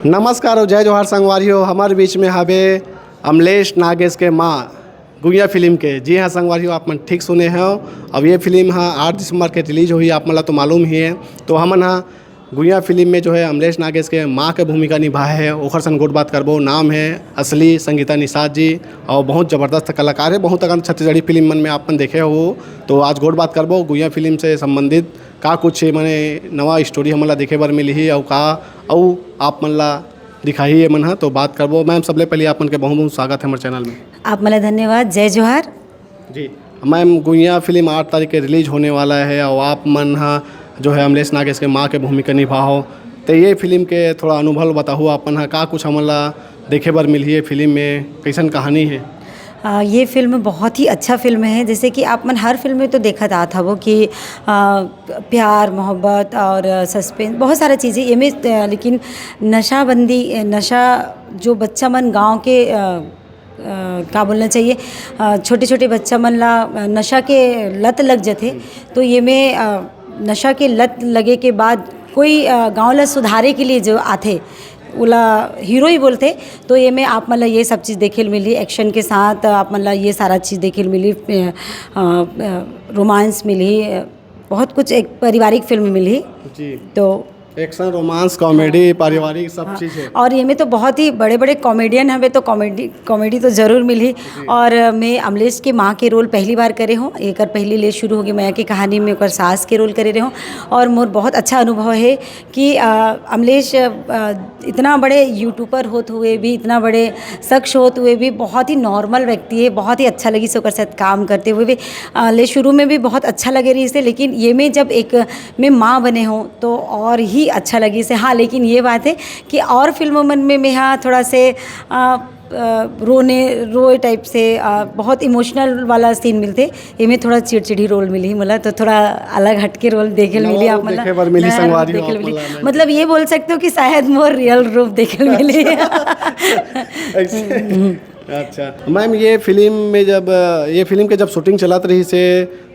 नमस्कार और जय जोहार संगवारियों। हमारे बीच में हवे अमलेश नागेश के माँ गुइया फिल्म के। जी हाँ संगवारियों, आप मन ठीक सुने हो। अब ये फिल्म हाँ 8 दिसंबर के रिलीज हुई, आप मला तो मालूम ही है। तो हमन हाँ गुइया फिल्म में जो है अमलेश नागेश के माँ के भूमिका निभाए है। ओखर सन गोट बात करबो। नाम है असली संगीता निषाद जी और बहुत ज़बरदस्त कलाकार है। बहुत अगन छत्तीसगढ़ी फिल्म मन में आप देखे हो। तो आज गोट बात करबो गुइया फिल्म से संबंधित का कुछ मैंने नवा स्टोरी हमला देखे बर मिली ही और का और आप मन ला दिखाई है मन। तो बात करबो। मैम सबले पहले आप मन के बहुत बहुत स्वागत है हमारे चैनल में। आप मला धन्यवाद। जय जोहार जी मैम, गुइया फिल्म 8 तारीख के रिलीज होने वाला है और आप मन जो है अमलेश नागेश के माँ के भूमिका निभाओ। तो ये फिल्म के थोड़ा अनुभव बताओ अपन का कुछ हमला देखे बर मिली है फिल्म में, कैसन कहानी है। ये फ़िल्म बहुत ही अच्छा फ़िल्म है। जैसे कि आप मन हर फिल्म में तो देखा था वो कि प्यार मोहब्बत और सस्पेंस बहुत सारा चीज़ें ये में, लेकिन नशाबंदी नशा जो बच्चा मन गांव के का बोलना चाहिए, छोटे छोटे बच्चा मन ला नशा के लत लग जाते। तो ये में नशा के लत लगे के बाद कोई गांव ला सुधारे के लिए जो आते उला हीरो ही बोलते। तो ये में आप मतलब ये सब चीज़ देखे मिली एक्शन के साथ। आप मतलब ये सारा चीज़ देखे मिली, रोमांस मिली, बहुत कुछ एक पारिवारिक फिल्म मिली जी। तो एक्शन रोमांस कॉमेडी पारिवारिक सब चीज़ है। और ये में तो बहुत ही बड़े बड़े कॉमेडियन हमें तो कॉमेडी तो ज़रूर मिली। और मैं अमलेश के माँ के रोल पहली बार करे हूँ। एक पहली ले शुरू होगी मैं की कहानी में एक सास के रोल करे रहे हूँ। और मोर बहुत अच्छा अनुभव है कि अमलेश इतना बड़े यूट्यूबर होते हुए भी, इतना बड़े शख्स होते हुए भी बहुत ही नॉर्मल व्यक्ति है। बहुत ही अच्छा लगी से साथ काम करते हुए भी ले शुरू में भी बहुत अच्छा लगे रही से। लेकिन ये में जब एक मैं माँ बने हूँ तो और ही अच्छा लगी से। हाँ, लेकिन ये बात है कि और फिल्मों मन में मैं हाँ थोड़ा से रोए टाइप से बहुत इमोशनल वाला सीन मिलते। ये में थोड़ा चिड़चिड़ी रोल मिली मला, तो थोड़ा अलग हटके रोल देखे मिली। आप मतलब ये बोल सकते हो कि शायद मोर रियल रूप देखे मिली। अच्छा मैम, ये फिल्म में जब ये फिल्म के जब शूटिंग चलत रही से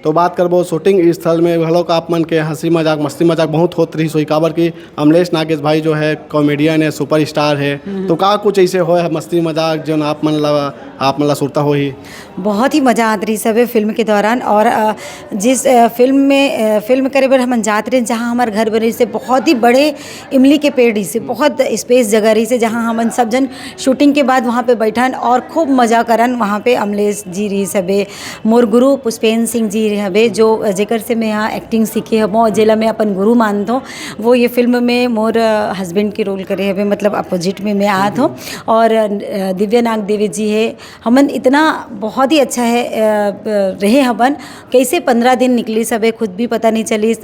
तो बात करबो शूटिंग स्थल में भलोक आप मन के हंसी मजाक मस्ती मजाक बहुत होत रही सोई काबर कि अमलेश नागेश भाई जो है कॉमेडियन है, सुपर स्टार है। तो का कुछ ऐसे हो है मस्ती मजाक जो आप मन ला सुरता हो ही बहुत ही मज़ा आत रही सब फिल्म के दौरान। और जिस फिल्म में फिल्म करे बर हम जात रहे जहाँ हमारे घर बने से बहुत ही बड़े इमली के पेड़ से बहुत स्पेस जगह रही से, जहाँ हम सब जन शूटिंग के बाद वहाँ पे बैठन और खूब मज़ा करन। वहाँ पे अमलेश जी रही सबे, मोर गुरु पुष्पेंद्र सिंह जी हवे जो जेकर से मैं यहाँ एक्टिंग सीखे हूँ, जेला मैं अपन गुरु मानता हूँ। वो ये फिल्म में मोर हस्बैंड के रोल करे हवे, मतलब अपोजिट में मैं आत हूँ। और दिव्या नाग देवी जी है। हमन इतना बहुत ही अच्छा है रहे हमन। कैसे 15 दिन निकली सबे खुद भी पता नहीं चली।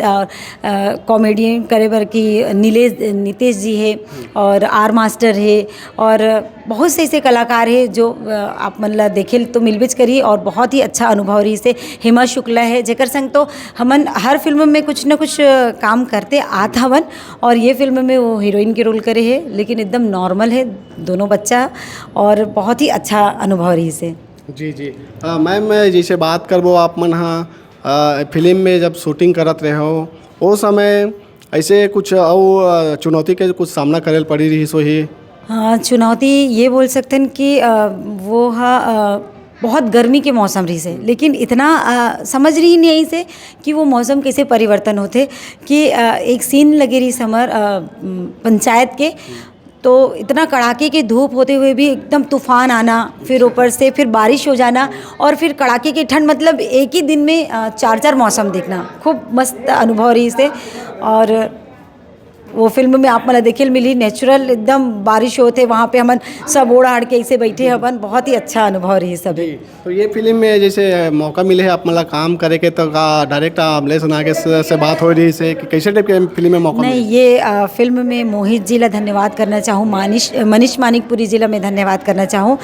कॉमेडियन करे बर की नीतेश जी है और आर मास्टर है और बहुत से ऐसे कलाकार है जो आप मतलब देखे तो मिलबिच करी। और बहुत ही अच्छा अनुभव रही से। हेमा शुक्ला है जेकर संग तो हमन हर फिल्म में कुछ न कुछ काम करते आत हवन। और ये फिल्म में वो हीरोइन के रोल करे है, लेकिन एकदम नॉर्मल है दोनों बच्चा। और बहुत ही अच्छा अनुभव रही से। जी जी मैम, जैसे बात करबो आप मन फिल्म में जब शूटिंग करत रहे हो वो समय ऐसे कुछ और चुनौती के कुछ सामना करे पड़ी रही सो ही। हाँ, चुनौती ये बोल सकते हैं कि वो बहुत गर्मी के मौसम रही से। लेकिन इतना समझ रही नहीं से कि वो मौसम कैसे परिवर्तन होते कि एक सीन लगे रही समर पंचायत के, तो इतना कड़ाके की धूप होते हुए भी एकदम तूफान आना, फिर ऊपर से फिर बारिश हो जाना और फिर कड़ाके की ठंड, मतलब एक ही दिन में 4 मौसम देखना खूब मस्त अनुभव रही से। और वो फिल्म में आप मला देखे मिली नेचुरल एकदम बारिश होते वहाँ पे हमन सब ओढ़ आड़ के ऐसे बैठे हमन। बहुत ही अच्छा अनुभव रही सब। तो ये फिल्म में जैसे मौका मिले है आप मला काम करे के, तो डायरेक्ट अमलेश नागेश से बात हो रही से कि कैसे टाइप के फिल्म में मौका नहीं मिले? ये फिल्म में मोहित जी ला धन्यवाद करना चाहूँ, मनीष मानिकपुरी जी ला मैं धन्यवाद करना चाहूँ।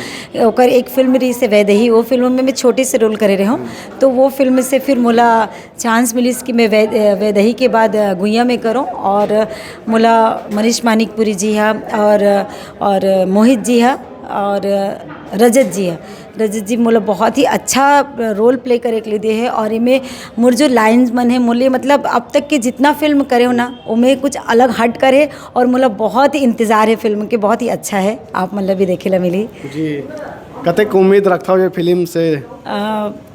ओकर एक फिल्म रही से वैदेही, वो फिल्म में मैं छोटे से रोल करे रहे हूँ। तो वो फिल्म से फिर मोला चांस मिली कि मैं वैदेही के बाद गुइया में करूँ। और मोला मनीष मानिकपुरी जी है और मोहित जी है और रजत जी है। रजत जी मोला बहुत ही अच्छा रोल प्ले करे के लिए दे है और इमें मोर जो लाइन्स मन है मोले मतलब अब तक के जितना फिल्म करे हो ना उमें कुछ अलग हट करे और मोला बहुत ही इंतज़ार है फिल्म के, बहुत ही अच्छा है। आप मतलब भी देखे ला मिली जी कतक उम्मीद रखता हो ये फिल्म से?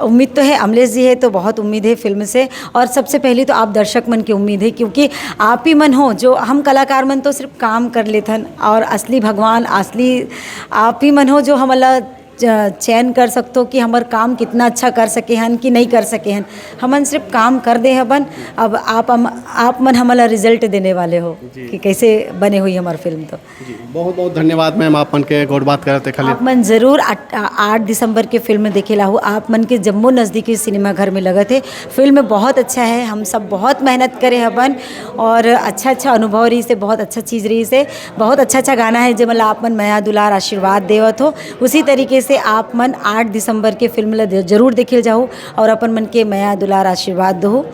उम्मीद तो है, अमलेश जी है तो बहुत उम्मीद है फिल्म से। और सबसे पहले तो आप दर्शक मन की उम्मीद है, क्योंकि आप ही मन हो जो हम कलाकार मन तो सिर्फ काम कर लेथन और असली भगवान असली आप ही मन हो जो हमला चयन कर सकते हो कि हमार काम कितना अच्छा कर सके हन कि नहीं कर सके हन। हमन सिर्फ काम कर दे हबन, अब आप मन हमला रिजल्ट देने वाले हो कि कैसे बने हुई हमार फिल्म। तो जी बहुत बहुत धन्यवाद मैम, आप मन के गौर बात करते खाली। आप मन ज़रूर 8 दिसंबर के फिल्म देखे ला हो। आप मन के जम्मू नज़दीकी सिनेमा घर में लगे थे। फिल्म बहुत अच्छा है, हम सब बहुत मेहनत करे हबन और अच्छा अनुभव रही से, बहुत अच्छा चीज़ रही से, बहुत अच्छा गाना है जो मतलब आप मन माया दुलार आशीर्वाद देवत हो। उसी तरीके से आप मन 8 दिसंबर के फिल्म ला जरूर देखे जाओ और अपन मन के माया दुलार आशीर्वाद दो।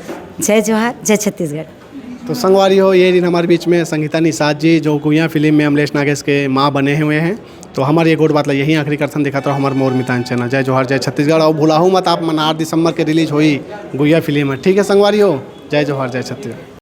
जय जोहार, जय छत्तीसगढ़। तो संगवारी हो ये दिन हमारे बीच में संगीता निषाद जी जो गुइया फिल्म में अमलेश नागेश के माँ बने हुए हैं। तो हमारे ये गोट बात यही आखिरी करथन दिखा तो हमारे मोर मितांचना। जय जोहार, जय छत्तीसगढ़। और भुलाहू मत आप मन 8 दिसंबर के रिलीज हुई गुइया फिल्म है, ठीक है संगवारी हो। जय जोहार, जय छत्तीसगढ़।